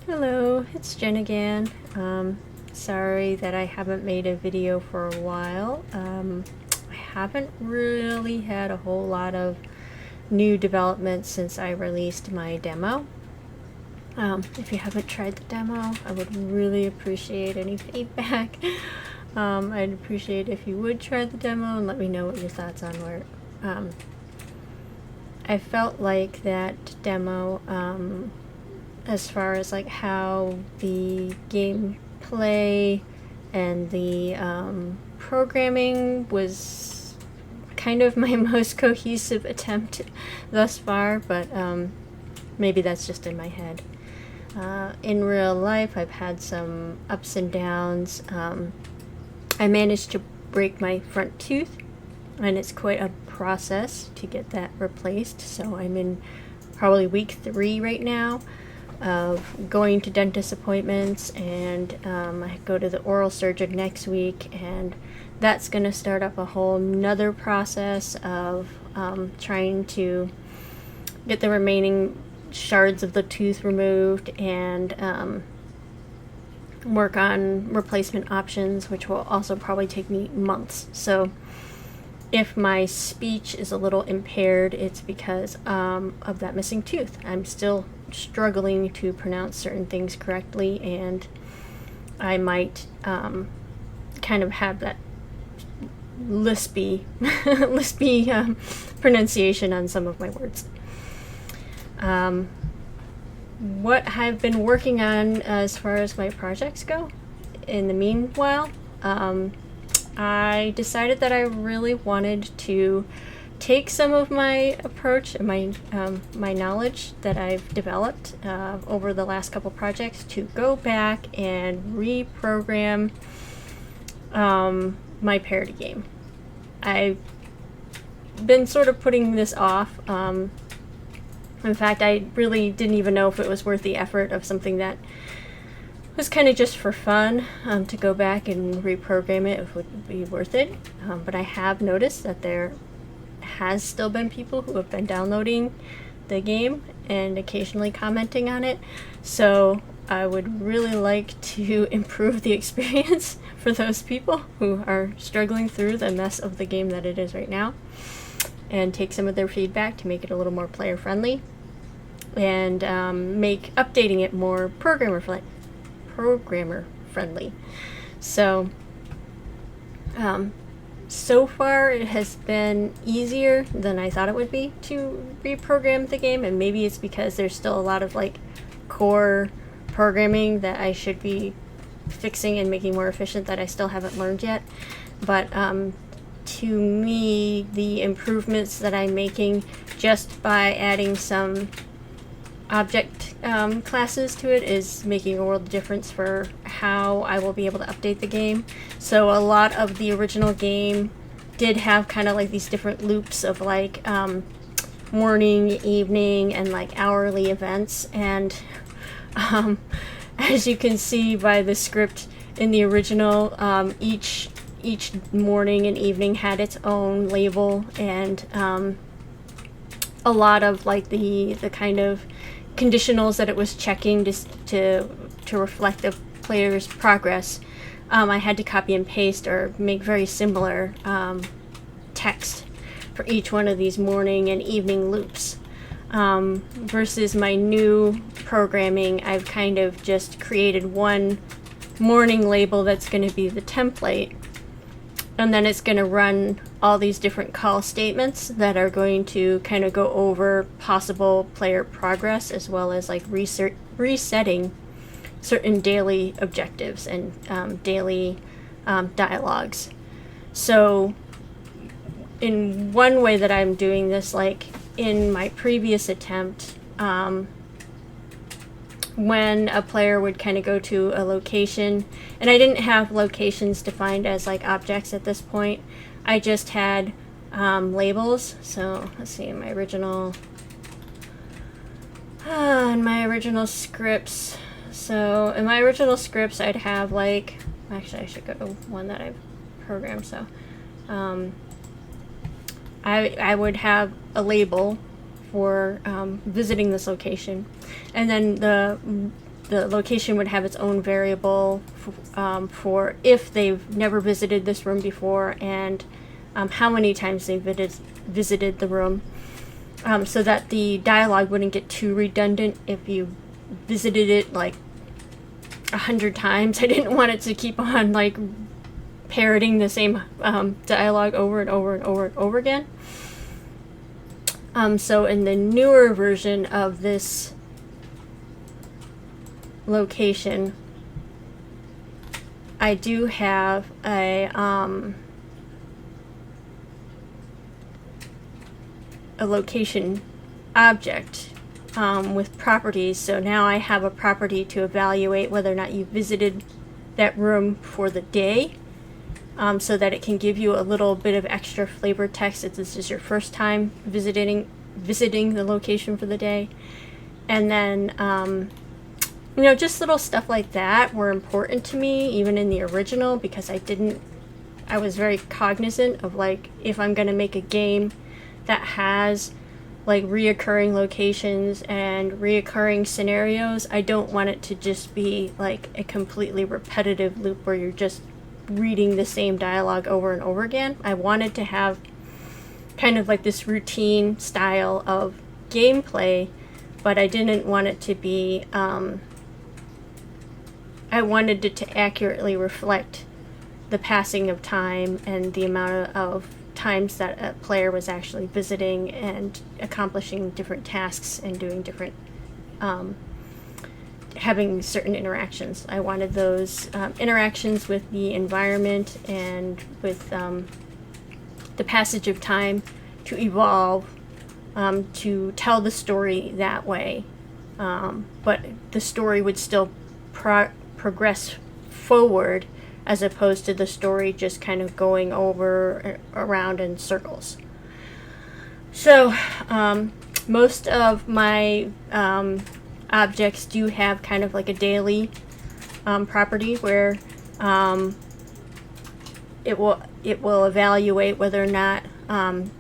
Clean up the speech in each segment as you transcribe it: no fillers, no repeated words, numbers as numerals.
Hello, it's Jen again. Sorry that I haven't made a video for a while. I haven't really had a whole lot of new developments since I released my demo. If you haven't tried the demo, I would really appreciate any feedback. I'd appreciate if you would try the demo and let me know what your thoughts on were. I felt like that demo, as far as like how the gameplay and the programming was kind of my most cohesive attempt thus far, but maybe that's just in my head. In real life, I've had some ups and downs. I managed to break my front tooth, and it's quite a process to get that replaced, so I'm in probably week 3 right now of going to dentist appointments, and I go to the oral surgeon next week, and that's going to start up a whole nother process of trying to get the remaining shards of the tooth removed and work on replacement options, which will also probably take me months. So if my speech is a little impaired, it's because of that missing tooth. I'm still struggling to pronounce certain things correctly, and I might kind of have that lispy pronunciation on some of my words. What I've been working on as far as my projects go, in the meanwhile, I decided that I really wanted to take some of my approach and my knowledge that I've developed over the last couple projects to go back and reprogram my parody game. I've been sort of putting this off. In fact, I really didn't even know if it was worth the effort of something that was kind of just for fun, to go back and reprogram it, if it would be worth it. But I have noticed that there has still been people who have been downloading the game and occasionally commenting on it. So I would really like to improve the experience for those people who are struggling through the mess of the game that it is right now, and take some of their feedback to make it a little more player friendly, and make updating it more programmer friendly. So so far it has been easier than I thought it would be to reprogram the game, and maybe it's because there's still a lot of like core programming that I should be fixing and making more efficient that I still haven't learned yet. But to me, the improvements that I'm making just by adding some object classes to it is making a world of difference for how I will be able to update the game. So a lot of the original game did have kind of like these different loops of like morning, evening, and like hourly events, and as you can see by the script in the original, each morning and evening had its own label, and a lot of like the kind of conditionals that it was checking to reflect the player's progress, I had to copy and paste or make very similar text for each one of these morning and evening loops. Versus my new programming, I've kind of just created one morning label that's going to be the template, and then it's going to run all these different call statements that are going to kind of go over possible player progress, as well as like resetting certain daily objectives and daily dialogues. So in one way that I'm doing this, like in my previous attempt, when a player would kind of go to a location, and I didn't have locations defined as like objects at this point, I just had labels. So let's see, in my original scripts. So in my original scripts, I'd have like, actually I should go to one that I've programmed. So I would have a label for visiting this location, and then the location would have its own variable for if they've never visited this room before, and how many times they visited the room, so that the dialogue wouldn't get too redundant if you visited it like 100 times. I didn't want it to keep on like parroting the same dialogue over and over and over and over again. So in the newer version of this location, I do have a location object with properties. So now I have a property to evaluate whether or not you visited that room for the day, so that it can give you a little bit of extra flavor text if this is your first time visiting the location for the day. And then you know, just little stuff like that were important to me even in the original, because I was very cognizant of, like, if I'm gonna make a game that has like reoccurring locations and reoccurring scenarios, I don't want it to just be like a completely repetitive loop where you're just reading the same dialogue over and over again. I wanted to have kind of like this routine style of gameplay, but I didn't want it to be, I wanted it to accurately reflect the passing of time and the amount of times that a player was actually visiting and accomplishing different tasks and doing different, having certain interactions. I wanted those interactions with the environment and with the passage of time to evolve, to tell the story that way, but the story would still progress forward, as opposed to the story just kind of going over around in circles. So most of my objects do have kind of like a daily property where it will evaluate whether or not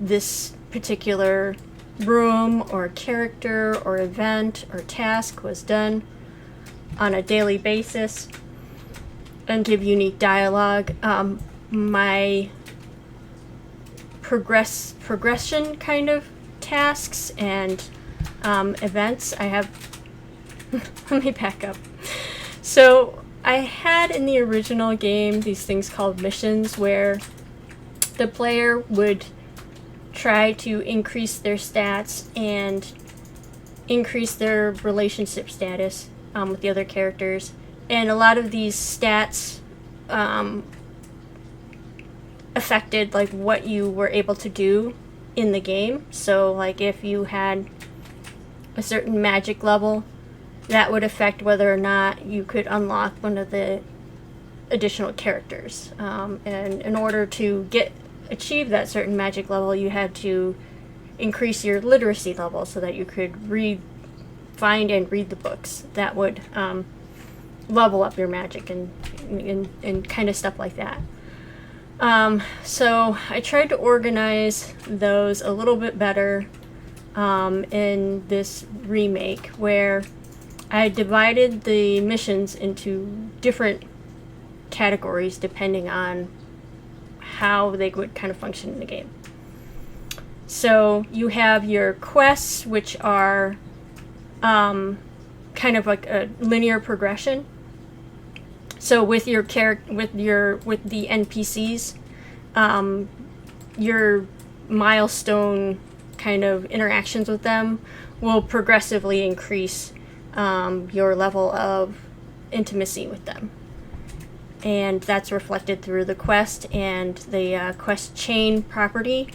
this particular room or character or event or task was done on a daily basis, and give unique dialogue. My progression kind of tasks and events, I have let me back up. So I had in the original game these things called missions, where the player would try to increase their stats and increase their relationship status with the other characters. And a lot of these stats affected like what you were able to do in the game. So like if you had a certain magic level, that would affect whether or not you could unlock one of the additional characters. And in order to achieve that certain magic level, you had to increase your literacy level so that you could find and read the books that would level up your magic and kind of stuff like that. So I tried to organize those a little bit better in this remake, where I divided the missions into different categories depending on how they would kind of function in the game. So you have your quests, which are kind of like a linear progression. So with your with the NPCs, your milestone kind of interactions with them will progressively increase your level of intimacy with them, and that's reflected through the quest and the quest chain property.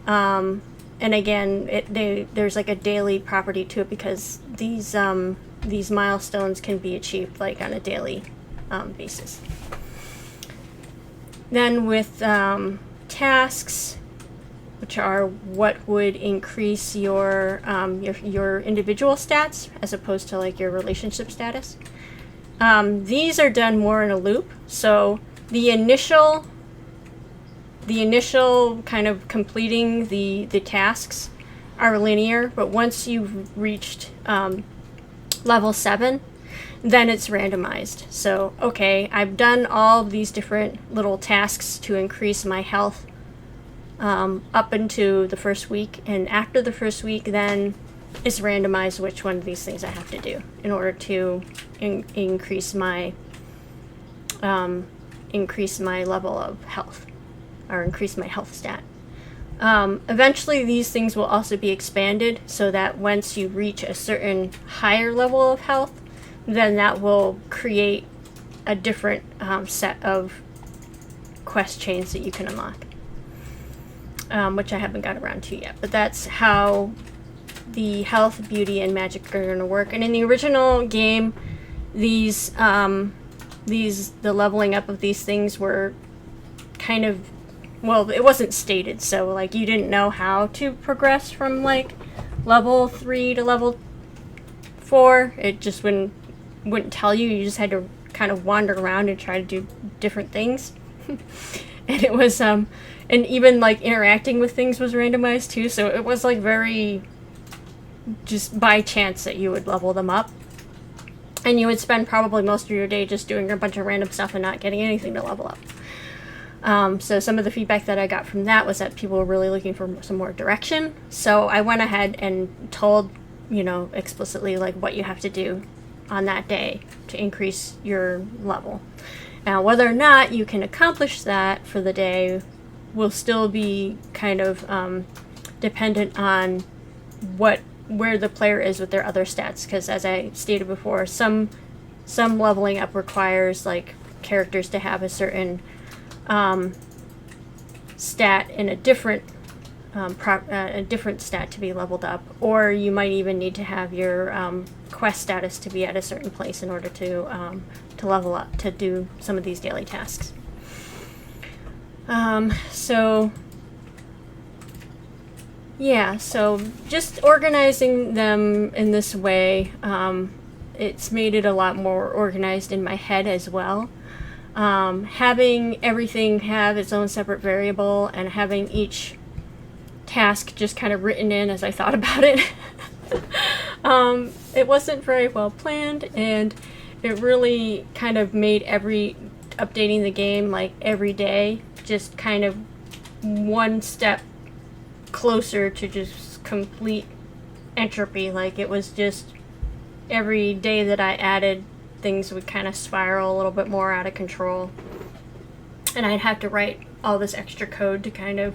And again, there's like a daily property to it, because these milestones can be achieved like on a daily basis. Then with tasks, which are what would increase your individual stats as opposed to like your relationship status. These are done more in a loop. So the initial kind of completing the tasks are linear, but once you've reached level 7, then it's randomized. So, okay, I've done all of these different little tasks to increase my health up into the first week, and after the first week, then it's randomized which one of these things I have to do in order to increase my level of health, or increase my health stat. Eventually these things will also be expanded so that once you reach a certain higher level of health, then that will create a different set of quest chains that you can unlock, which I haven't got around to yet. But that's how the health, beauty, and magic are going to work. And in the original game, the leveling up of these things were kind of, well, it wasn't stated, so like you didn't know how to progress from like level 3 to level 4. It just wouldn't tell you. You just had to kind of wander around and try to do different things. And it was and even like interacting with things was randomized too, so it was like very just by chance that you would level them up. And you would spend probably most of your day just doing a bunch of random stuff and not getting anything to level up. So some of the feedback that I got from that was that people were really looking for some more direction. So I went ahead and told, explicitly like what you have to do on that day to increase your level. Now, whether or not you can accomplish that for the day will still be kind of dependent on where the player is with their other stats, because as I stated before, some leveling up requires like characters to have a certain stat in a different stat to be leveled up, or you might even need to have your quest status to be at a certain place in order to level up to do some of these daily tasks. So just organizing them in this way, it's made it a lot more organized in my head as well. Having everything have its own separate variable and having each task just kind of written in as I thought about it. It wasn't very well planned, and it really kind of made updating the game like every day just kind of one step closer to just complete entropy. Like it was just every day that I added, things would kind of spiral a little bit more out of control, and I'd have to write all this extra code to kind of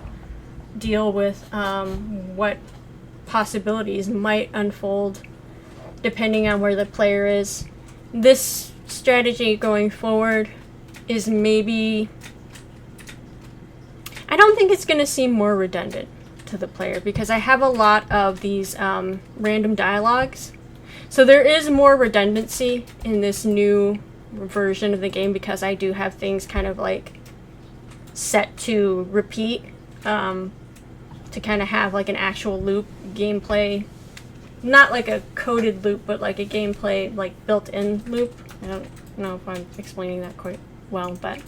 deal with what possibilities might unfold depending on where the player is. This strategy going forward is maybe, I don't think it's going to seem more redundant to the player, because I have a lot of these random dialogues. So there is more redundancy in this new version of the game, because I do have things kind of like set to repeat, to kind of have like an actual loop gameplay, not like a coded loop, but like a gameplay like built-in loop. I don't know if I'm explaining that quite well, but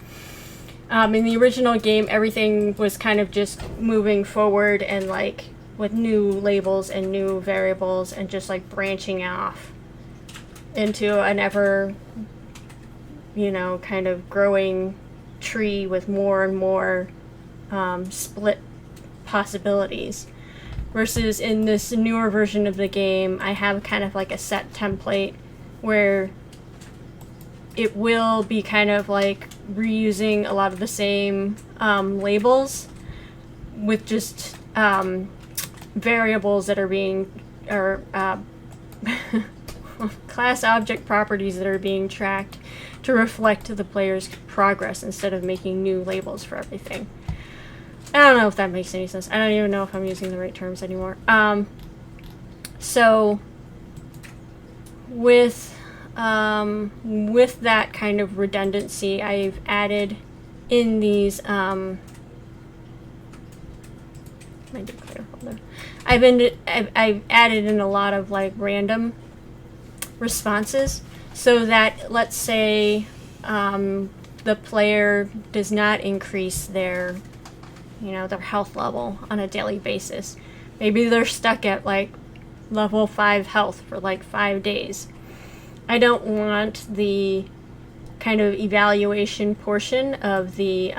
in the original game, everything was kind of just moving forward and like with new labels and new variables and just like branching off into an ever, kind of growing tree with more and more split possibilities. Versus in this newer version of the game, I have kind of like a set template where it will be kind of like reusing a lot of the same labels with just variables that are being, or class object properties that are being tracked to reflect the player's progress instead of making new labels for everything. I don't know if that makes any sense. I don't even know if I'm using the right terms anymore. So with that kind of redundancy, I've added in these I've added in a lot of like random responses, so that let's say the player does not increase their health level on a daily basis. Maybe they're stuck at like level 5 health for like 5 days. I don't want the kind of evaluation portion of the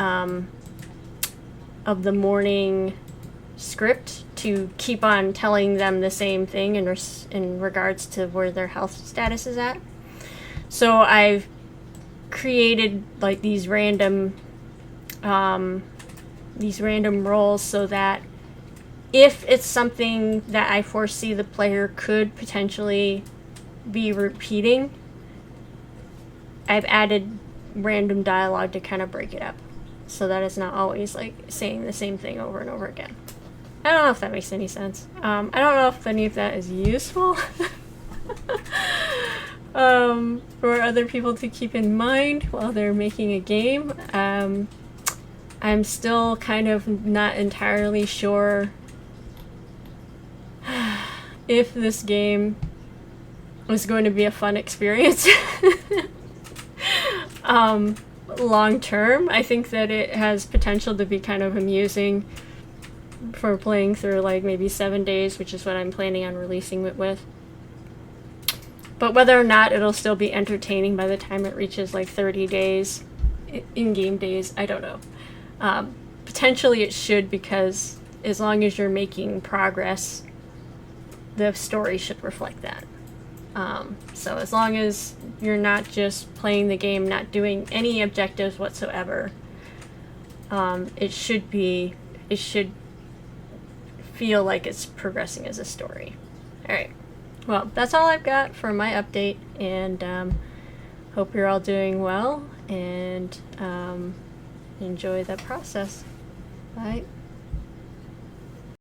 morning script to keep on telling them the same thing in regards to where their health status is at. So I've created like these random roles so that if it's something that I foresee the player could potentially be repeating, I've added random dialogue to kind of break it up so that it's not always like saying the same thing over and over again. I don't know if that makes any sense. I don't know if any of that is useful for other people to keep in mind while they're making a game. I'm still kind of not entirely sure if this game was going to be a fun experience. Long term, I think that it has potential to be kind of amusing for playing through like maybe 7 days, which is what I'm planning on releasing it with. But whether or not it'll still be entertaining by the time it reaches like 30 days, in-game days, I don't know. Potentially it should, because as long as you're making progress, the story should reflect that. So as long as you're not just playing the game, not doing any objectives whatsoever, it should feel like it's progressing as a story. Alright, well, that's all I've got for my update, and hope you're all doing well, and enjoy the process. Bye.